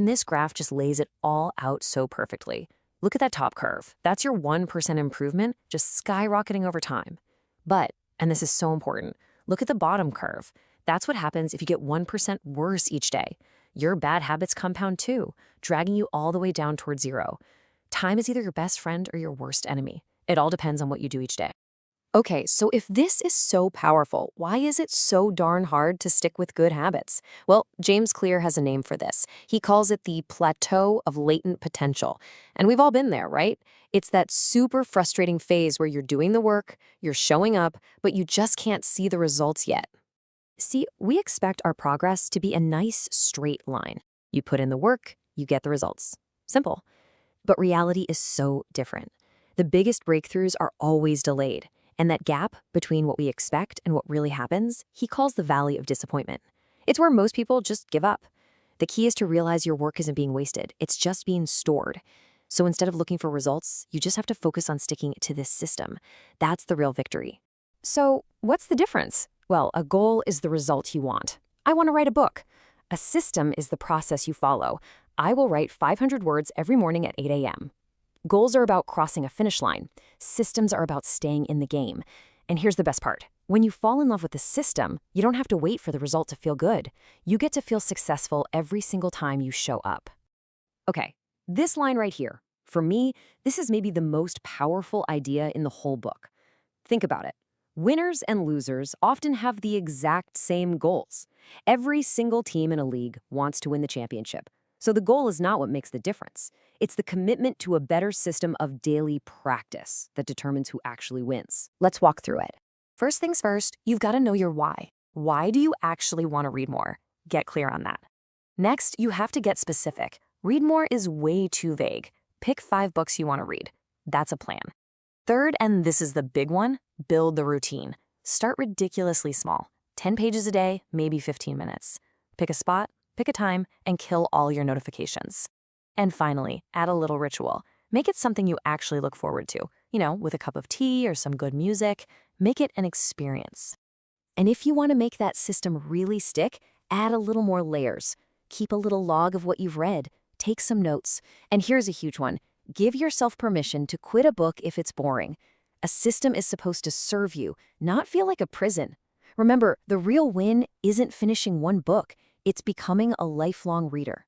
And this graph just lays it all out so perfectly. Look at that top curve. That's your 1% improvement just skyrocketing over time. But, and this is so important, look at the bottom curve. That's what happens if you get 1% worse each day. Your bad habits compound too, dragging you all the way down towards zero. Time is either your best friend or your worst enemy. It all depends on what you do each day. Okay, so if this is so powerful, why is it so darn hard to stick with good habits? Well, James Clear has a name for this. He calls it the plateau of latent potential. And we've all been there, right? It's that super frustrating phase where you're doing the work, you're showing up, but you just can't see the results yet. See, we expect our progress to be a nice straight line. You put in the work, you get the results. Simple. But reality is so different. The biggest breakthroughs are always delayed. And that gap between what we expect and what really happens, he calls the valley of disappointment. It's where most people just give up. The key is to realize your work isn't being wasted. It's just being stored. So instead of looking for results, you just have to focus on sticking to this system. That's the real victory. So what's the difference? Well, a goal is the result you want. I want to write a book. A system is the process you follow. I will write 500 words every morning at 8 a.m. Goals are about crossing a finish line. Systems are about staying in the game. And here's the best part. When you fall in love with the system, you don't have to wait for the result to feel good. You get to feel successful every single time you show up. Okay, this line right here. For me, this is maybe the most powerful idea in the whole book. Think about it. Winners and losers often have the exact same goals. Every single team in a league wants to win the championship. So the goal is not what makes the difference. It's the commitment to a better system of daily practice that determines who actually wins. Let's walk through it. First things first, you've got to know your why. Why do you actually want to read more? Get clear on that. Next, you have to get specific. Read more is way too vague. Pick 5 books you want to read. That's a plan. Third, and this is the big one, build the routine. Start ridiculously small. 10 pages a day, maybe 15 minutes. Pick a spot, pick a time, and kill all your notifications. And finally, add a little ritual. Make it something you actually look forward to. With a cup of tea or some good music. Make it an experience. And if you want to make that system really stick, add a little more layers. Keep a little log of what you've read. Take some notes. And here's a huge one. Give yourself permission to quit a book if it's boring. A system is supposed to serve you, not feel like a prison. Remember, the real win isn't finishing one book. It's becoming a lifelong reader.